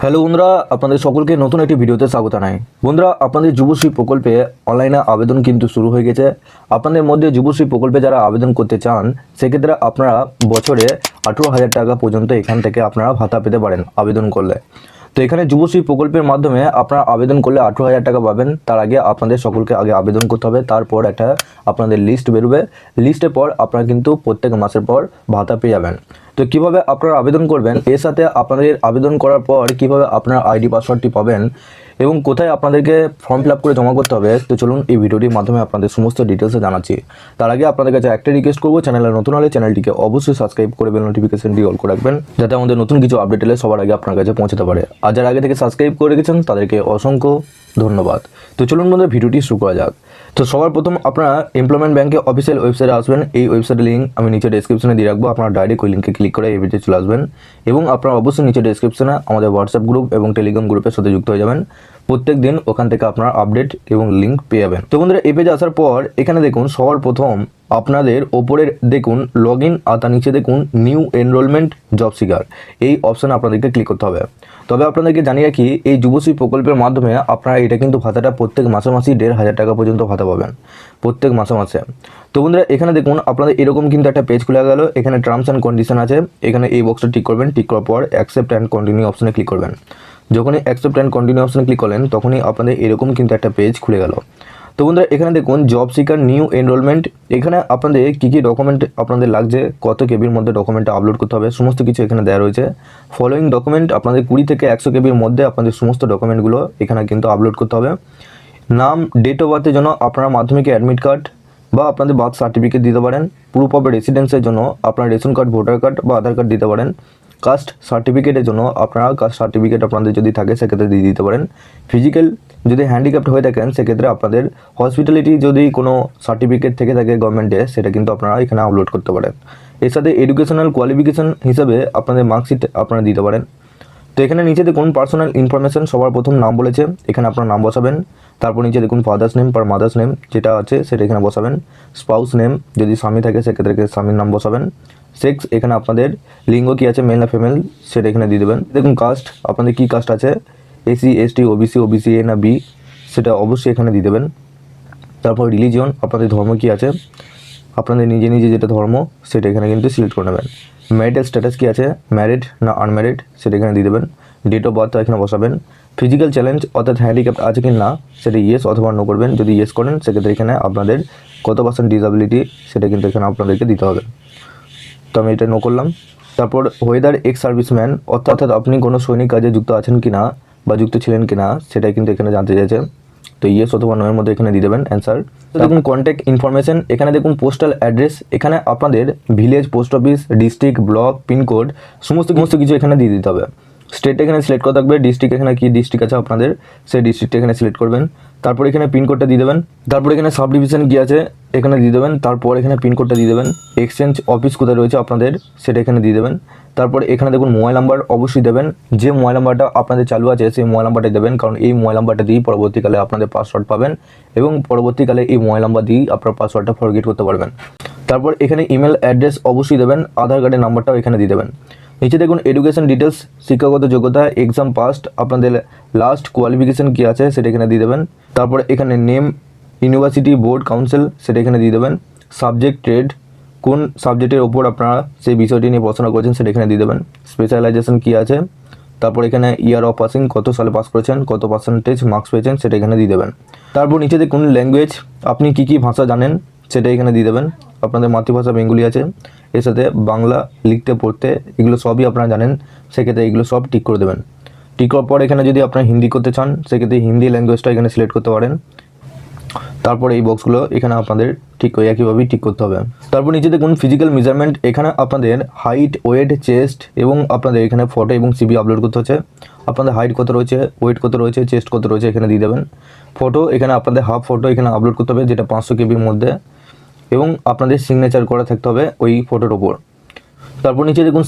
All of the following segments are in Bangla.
হ্যালো বন্ধুরা, আপনাদের সকলকে নতুন একটি ভিডিওতে স্বাগত জানাই। বন্ধুরা, আপনাদের যুবশ্রী প্রকল্পে অনলাইনে আবেদন কিন্তু শুরু হয়ে গেছে। আপনাদের মধ্যে যুবশ্রী প্রকল্পে যারা আবেদন করতে চান সেক্ষেত্রে আপনারা বছরে 18,000 টাকা পর্যন্ত এখান থেকে আপনারা ভাতা পেতে পারেন আবেদন করলে। তো এখানে যুবশ্রী প্রকল্পের মাধ্যমে আপনারা আবেদন করলে 18,000 টাকা পাবেন। তার আগে আপনাদের সকলকে আগে আবেদন করতে হবে, তারপর একটা আপনাদের লিস্ট বেরোবে। লিস্টের পর আপনারা কিন্তু প্রত্যেক মাসের পর ভাতা পেয়ে যাবেন। তো কিভাবে আপনারা আবেদন করবেন, এর সাথে আপনাদের আবেদন করার পর কিভাবে আপনার আইডি পাসওয়ার্ডটি পাবেন এবং কোথায় আপনাদেরকে ফর্ম ফিল আপ করে জমা করতে হবে, তো চলুন এই ভিডিওটির মাধ্যমে আপনাদের সমস্ত ডিটেলসে জানাচ্ছি। তার আগে আপনাদের কাছে একটা রিকোয়েস্ট করবো, চ্যানেলে নতুন হলে চ্যানেলটিকে অবশ্যই সাবস্ক্রাইব করে বেল নোটিফিকেশনটি অল করে রাখবেন, যাতে আমাদের নতুন কিছু আপডেট এলে সবার আগে আপনার কাছে পৌঁছতে পারে। আর যারা আগে থেকে সাবস্ক্রাইব করে রেখেছেন তাদেরকে অসংখ্য ধন্যবাদ। তো চলুন বন্ধুরা, ভিডিওটি শুরু করা যাক। তো সবার প্রথম আপনারা এমপ্লয়মেন্ট ব্যাংকের অফিসিয়াল ওয়েবসাইটে আসবেন। এই ওয়েবসাইটের লিঙ্ক আমি নিচে ডেসক্রিপশনে দিয়ে রাখবো, আপনারা ডাইরেক্ট ওই লিঙ্কে ক্লিক করে এই পেজে চলে আসবেন এবং আপনারা অবশ্যই নিচে ডেসক্রিপশনে আমাদের হোয়াটসঅ্যাপ গ্রুপ এবং টেলিগ্রাম গ্রুপের সাথে যুক্ত হয়ে যাবেন। প্রত্যেক দিন ওখান থেকে আপনারা আপডেট এবং লিঙ্ক পেয়ে যাবেন। তো বন্ধুরা, এই পেজে আসার পর এখানে দেখুন সবার প্রথম আপনাদের ওপরের দেখুন লগ ইন, আর তার নিচে দেখুন নিউ এনরোলমেন্ট জব সিকার, এই অপশানে আপনাদেরকে ক্লিক করতে হবে। তবে আপনাদেরকে জানিয়ে রাখি, এই যুবশ্রী প্রকল্পের মাধ্যমে আপনারা এটা কিন্তু ভাতাটা প্রত্যেক মাসে মাসেই 1,500 টাকা পর্যন্ত ভাতা পাবেন প্রত্যেক মাসে মাসে। তো বন্ধুরা, এখানে দেখুন আপনাদের এরকম কিন্তু একটা পেজ খুলে গেল। এখানে টার্মস অ্যান্ড কন্ডিশন আছে, এখানে এই বক্সটা টিক করবেন। টিক করার পর অ্যাকসেপ্ট অ্যান্ড কন্টিনিউ অপশানে ক্লিক করবেন। যখনই অ্যাকসেপ্ট অ্যান্ড কন্টিনিউ অপশানে ক্লিক করলেন তখনই আপনাদের এরকম কিন্তু একটা পেজ খুলে গেল। তো বন্ধুরা, এখানে দেখুন জব সিকার নিউ এনরোলমেন্ট, এখানে আপনাদের কী কী ডকুমেন্ট আপনাদের লাগছে, কত কেবির মধ্যে ডকুমেন্টটা আপলোড করতে হবে, সমস্ত কিছু এখানে দেওয়া রয়েছে। ফলোয়িং ডকুমেন্ট আপনাদের 20 থেকে 100 কেবির মধ্যে আপনাদের সমস্ত ডকুমেন্টগুলো এখানে কিন্তু আপলোড করতে হবে। নাম, ডেট অফ বার্থের জন্য আপনারা মাধ্যমিকে অ্যাডমিট কার্ড বা আপনাদের বার্থ সার্টিফিকেট দিতে পারেন। প্রুফ অফ রেসিডেন্সের জন্য আপনারা রেশন কার্ড, ভোটার কার্ড বা আধার কার্ড দিতে পারেন। কাস্ট সার্টিফিকেটের জন্য আপনারা কাস্ট সার্টিফিকেট আপনাদের যদি থাকে সেক্ষেত্রে দিয়ে দিতে পারেন। ফিজিক্যাল যদি হ্যান্ডিক্যাপ্ট হয়ে থাকেন সেক্ষেত্রে আপনাদের হসপিটালিটি যদি কোনো সার্টিফিকেট থেকে থাকে গভর্নমেন্টে, সেটা কিন্তু আপনারা এখানে আপলোড করতে পারেন। এর সাথে এডুকেশনাল কোয়ালিফিকেশন হিসেবে আপনাদের মার্কশিট আপনারা দিতে পারেন। তো এখানে নিচে দেখুন পার্সোনাল ইনফরমেশন, সবার প্রথম নাম বলেছে, এখানে আপনার নাম বসাবেন। তারপর নিচে দেখুন ফাদার্স নেম বা মাদার্স নেম যেটা আছে সেটা এখানে বসাবেন। স্পাউস নেম, যদি স্বামী থাকে সেক্ষেত্রে স্বামীর নাম বসাবেন। সেক্স, এখানে আপনাদের লিঙ্গ কী আছে, মেল না ফিমেল, সেটা এখানে দিয়ে দেবেন। দেখুন কাস্ট, আপনাদের কী কাস্ট আছে, AC, ST, OBC, OBC A না বি, সেটা অবশ্যই এখানে দিয়ে দেবেন। তারপর রিলিজিয়ন, আপনাদের ধর্ম কী আছে, আপনাদের নিজে নিজে যেটা ধর্ম সেটা এখানে কিন্তু সিলেক্ট করে নেবেন। ম্যারিটাল স্ট্যাটাস কী আছে, ম্যারিড না আনম্যারিড, সেটা এখানে দিয়ে দেবেন। ডেট অফ বার্থ এখানে বসাবেন। ফিজিক্যাল চ্যালেঞ্জ অর্থাৎ হ্যান্ডিক্যাপ্ট আছে কি না সেটা ইয়েস অথবা নো করবেন। যদি ইয়েস করেন সেক্ষেত্রে এখানে আপনাদের কত % ডিসএবিলিটি সেটা কিন্তু এখানে আপনাদেরকে দিতে হবে। তো আমি এটা নো করলাম। তারপর ওয়েদার এক্স সার্ভিসম্যান, অর্থাৎ আপনি কোনো সৈনিক কাজে যুক্ত আছেন কি না বা যুক্ত ছিলেন কি না সেটাই কিন্তু এখানে জানতে চাইছে। তো ইয়েস অথবা নো এর মধ্যে এখানে দিয়ে দেবেন অ্যান্সার। তো দেখুন কন্ট্যাক্ট ইনফরমেশন, এখানে দেখুন পোস্টাল অ্যাড্রেস, এখানে আপনাদের village, post office, district, block, pin code সমস্ত কিছু এখানে দিয়ে দিতে হবে। স্টেট এখানে সিলেক্ট করা থাকবে, ডিস্ট্রিক্ট এখানে কি ডিস্ট্রিক্ট আছে আপনাদের সেই ডিস্ট্রিক্ট এখানে সিলেক্ট করবেন। তারপর এখানে পিনকোডটা দিয়ে দেবেন। তারপর এখানে সাব ডিভিশন কী আছে এখানে দিয়ে দেবেন। তারপর এখানে পিনকোডটা দিয়ে দেবেন। এক্সচেঞ্জ অফিস কোথায় রয়েছে আপনাদের সেটা এখানে দিয়ে দেবেন। তারপর এখানে দেখুন মোবাইল নাম্বার অবশ্যই দেবেন, যে মোবাইল নাম্বারটা আপনাদের চালু আছে সেই মোবাইল নাম্বারটাই দেবেন, কারণ এই মোবাইল নাম্বারটা দিয়েই পরবর্তীকালে আপনাদের পাসওয়ার্ড পাবেন এবং পরবর্তীকালে এই মোবাইল নাম্বার দিয়েই আপনার পাসওয়ার্ডটা ফরগেট করতে পারবেন। তারপর এখানে ইমেল অ্যাড্রেস অবশ্যই দেবেন, আধার কার্ডের নাম্বারটাও এখানে দিয়ে দেবেন। নিচে দেখুন এডুকেশন ডিটেলস, শিক্ষাগত যোগ্যতা, এক্সাম পাস্ট, আপনাদের লাস্ট কোয়ালিফিকেশন কী আছে সেটা এখানে দিয়ে দেবেন। তারপর এখানে নেম, ইউনিভার্সিটি, বোর্ড, কাউন্সিল সেটা এখানে দিয়ে দেবেন। সাবজেক্ট, ট্রেড, কোন সাবজেক্টের ওপর আপনারা সেই বিষয়টি নিয়ে পড়াশোনা করেছেন সেটা এখানে দিয়ে দেবেন। স্পেশালাইজেশন কী আছে, তারপর এখানে ইয়ার অফ পাসিং, কত সালে পাস করেছেন, কত % মার্কস পেয়েছেন সেটা এখানে দিয়ে দেবেন। তারপর নিচে দেখুন ল্যাঙ্গুয়েজ, আপনি কী কী ভাষা জানেন সেটা এখানে দিয়ে দেবেন। আপনাদের মাতৃভাষা বেঙ্গলি আছে, এর সাথে বাংলা লিখতে পড়তে এগুলো সবই আপনারা জানেন, সেক্ষেত্রে এগুলো সব টিক করে দেবেন। টিক করার পর এখানে যদি আপনারা হিন্দি করতে চান সেক্ষেত্রে হিন্দি ল্যাঙ্গুয়েজটা এখানে সিলেক্ট করতে পারেন। তারপর এই বক্সগুলো এখানে আপনাদের ঠিক একইভাবেই ঠিক করতে হবে। তারপর নিচে দেখুন ফিজিক্যাল মেজারমেন্ট, এখানে আপনাদের হাইট, ওয়েট, চেস্ট এবং আপনাদের এখানে ফটো এবং সিভি আপলোড করতে হচ্ছে। আপনাদের হাইট কত রয়েছে, ওয়েট কত রয়েছে, চেস্ট কত রয়েছে এখানে দিয়ে দেবেন। ফটো এখানে আপনাদের হাফ ফটো এখানে আপলোড করতে হবে, যেটা 500 কেবির মধ্যে, এবং আপনাদের সিগনেচার করা থাকতে হবে ওই ফটোর ওপর। তারপর নিচে দেখুন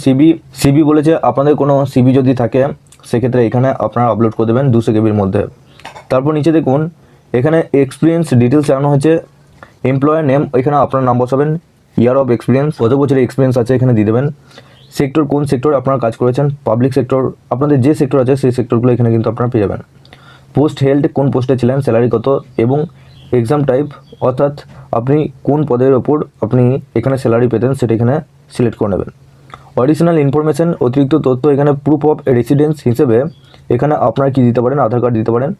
সিবি বলেছে, আপনাদের কোনো সিবি যদি থাকে সেক্ষেত্রে এখানে আপনারা আপলোড করে দেবেন 200 কেবির মধ্যে। তারপর নিচে দেখুন এখানে এক্সপিরিয়েন্স ডিটেলস জানানো হচ্ছে। এমপ্লয়ার নেম, এখানে আপনার নাম বসাবেন। ইয়ার অফ এক্সপিরিয়েন্স, কত বছরের এক্সপিরিয়েন্স আছে এখানে দিয়ে দেবেন। সেক্টর, কোন সেক্টরে আপনারা কাজ করেছেন, পাবলিক সেক্টর, আপনাদের যে সেক্টর আছে সেই সেক্টরগুলো এখানে কিন্তু আপনারা পেয়ে যাবেন। পোস্ট হেল্ড, কোন পোস্টে ছিলেন, স্যালারি কত, এবং এক্সাম টাইপ অর্থাৎ আপনি কোন পদের ওপর আপনি এখানে স্যালারি পেতেন সেটা এখানে সিলেক্ট করে নেবেন। অ্যাডিশনাল ইনফরমেশন, অতিরিক্ত তথ্য, এখানে প্রুফ অফ রেসিডেন্স হিসেবে এখানে আপনারা কি দিতে পারেন, আধার কার্ড দিতে পারেন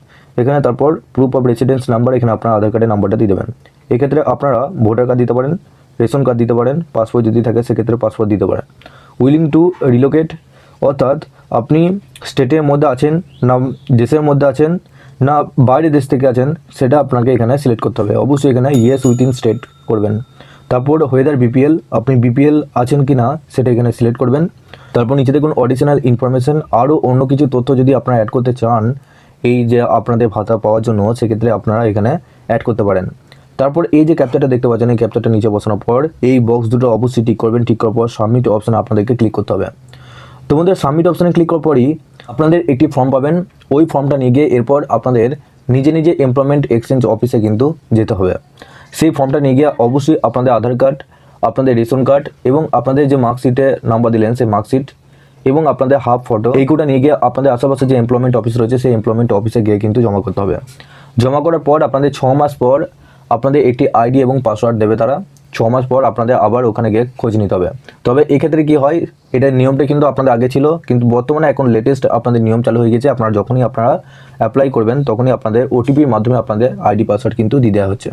এখানে। তারপর প্রুফ অফ রেসিডেন্স নাম্বার, এখানে আপনার আধার কার্ডের নাম্বারটা দিয়ে দেবেন। এক্ষেত্রে আপনারা ভোটার কার্ড দিতে পারেন, রেশন কার্ড দিতে পারেন, পাসপোর্ট যদি থাকে সেক্ষেত্রে পাসপোর্ট দিতে পারেন। উইলিং টু রিলোকেট, অর্থাৎ আপনি স্টেটের মধ্যে আছেন না দেশের মধ্যে আছেন না বাইরে দেশ থেকে আছেন, সেটা আপনাকে এখানে সিলেক্ট করতে হবে। অবশ্যই এখানে ইয়েস উইথিন স্টেট করবেন। তারপর ওয়েদার বিপিএল, আপনি বিপিএল আছেন কি না সেটা এখানে সিলেক্ট করবেন। তারপর নিচে দেখুন অডিশনাল ইনফরমেশন, আরও অন্য কিছু তথ্য যদি আপনারা অ্যাড করতে চান এই যে আপনাদের ভাতা পাওয়ার জন্য, সেক্ষেত্রে আপনারা এখানে অ্যাড করতে পারেন। তারপর এই যে ক্যাপচারটা দেখতে পাচ্ছেন, এই ক্যাপচারটা নিচে বসানোর পর এই বক্স দুটো অবশ্যই টিক করবেন। ঠিক করার পর সাবমিট অপশানে আপনাদেরকে ক্লিক করতে হবে। তোমাদের সাবমিট অপশানে ক্লিক করার পরই আপনাদের একটি ফর্ম পাবেন। ওই ফর্মটা নিয়ে গিয়ে এরপর আপনাদের নিজে নিজে এমপ্লয়মেন্ট এক্সচেঞ্জ অফিসে কিন্তু যেতে হবে। সেই ফর্মটা নিয়ে গিয়ে অবশ্যই আপনাদের আধার কার্ড, আপনাদের রেশন কার্ড এবং আপনাদের যে মার্কশিটে নাম্বার দিলেন সেই মার্কশিট এবং আপনাদের হাফ ফটো, এইগুলো নিয়ে গিয়ে আপনাদের আশেপাশে যে এমপ্লয়মেন্ট অফিস রয়েছে সেই এমপ্লয়মেন্ট অফিসে গিয়ে কিন্তু জমা করতে হবে। জমা করার পর আপনাদের 6 মাস পর আপনাদের একটি আইডি এবং পাসওয়ার্ড দেবে তারা। 6 মাস পর আপনাদের আবার ওখানে গিয়ে খোঁজ নিতে হবে। তবে এক্ষেত্রে কি হয়, এটার নিয়মটা কিন্তু আপনাদের আগে ছিল, কিন্তু বর্তমানে এখন লেটেস্ট আপনাদের নিয়ম চালু হয়ে গেছে। আপনারা যখনই আপনারা অ্যাপ্লাই করবেন তখনই আপনাদের ওটিপির মাধ্যমে আপনাদের আইডি পাসওয়ার্ড কিন্তু দিয়ে দেওয়া হচ্ছে।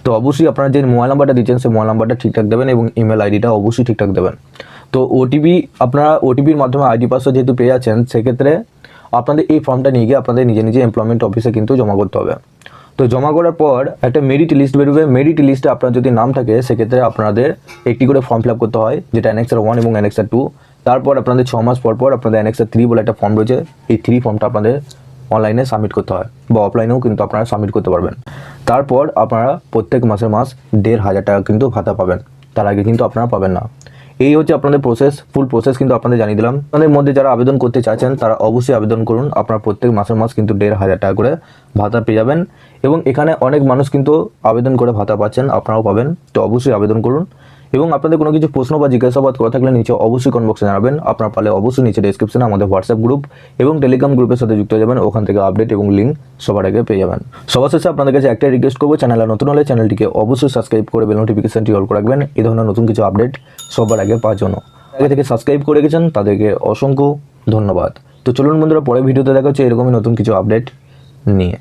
তো অবশ্যই আপনারা যে মোবাইল নাম্বারটা দিচ্ছেন সেই মোবাইল নাম্বারটা ঠিকঠাক দেবেন এবং ইমেল আইডিটা অবশ্যই ঠিকঠাক দেবেন। তো আপনারা ওটিপির মাধ্যমে আইডি পাসওয়ার্ড যেহেতু পেয়ে যাচ্ছেন, সেক্ষেত্রে আপনাদের এই ফর্মটা নিয়ে গিয়ে আপনাদের নিজে নিজে এমপ্লয়মেন্ট অফিসে কিন্তু জমা করতে হবে। তো জমা করার পর একটা মেরিট লিস্ট বেরোবে। মেরিট লিস্টে আপনার যদি নাম থাকে সেক্ষেত্রে আপনাদের একটি করে ফর্ম ফিল আপ করতে হয়, যেটা অ্যানেক্সার 1 এবং অ্যানেক্সার 2। তারপর আপনাদের 6 মাস পর পর আপনাদের অ্যানেক্সার 3 বলে একটা ফর্ম রয়েছে, এই 3 ফর্মটা আপনাদের অনলাইনে সাবমিট করতে হয় বা অফলাইনেও কিন্তু আপনারা সাবমিট করতে পারবেন। তারপর আপনারা প্রত্যেক মাসে মাস 1,500 টাকা কিন্তু ভাতা পাবেন, তার আগে কিন্তু আপনারা পাবেন না। এই হচ্ছে আপনাদের প্রসেস, ফুল প্রসেস কিন্তু আপনাদের জানিয়ে দিলাম। আপনাদের মধ্যে যারা আবেদন করতে চাইছেন তারা অবশ্যই আবেদন করুন। আপনারা প্রত্যেক মাসে মাস কিন্তু 1,500 টাকা করে ভাতা পেয়ে যাবেন এবং এখানে অনেক মানুষ কিন্তু আবেদন করে ভাতা পাচ্ছেন, আপনারাও পাবেন। তো অবশ্যই আবেদন করুন এবং আপনাদের কোনো কিছু প্রশ্ন বা জিজ্ঞাসাবাদ করা থাকলে নিচে অবশ্যই কমেন্ট বক্সে জানাবেন। আপনারা পারলে অবশ্যই নিচে ডেসক্রিপশনে আমাদের হোয়াটসঅ্যাপ গ্রুপ এবং টেলিগ্রাম গ্রুপের সাথে যুক্ত হয়ে যাবেন, ওখান থেকে আপডেট এবং লিঙ্ক সবার আগে পেয়ে যাবেন। সবার শেষে আপনাদের কাছে একটাই রিকোয়েস্ট করবো, চ্যানেলে নতুন হলে চ্যানেলটিকে অবশ্যই সাবস্ক্রাইব করে বেল নোটিফিকেশনটি অল করে রাখবেন এই ধরনের নতুন কিছু আপডেট সবার আগে পাওয়ার জন্য। আগে থেকে সাবস্ক্রাইব করে রেখেছেন তাদেরকে অসংখ্য ধন্যবাদ। তো চলুন বন্ধুরা, পরের ভিডিওতে দেখা হচ্ছে এরকমই নতুন কিছু আপডেট নিয়ে।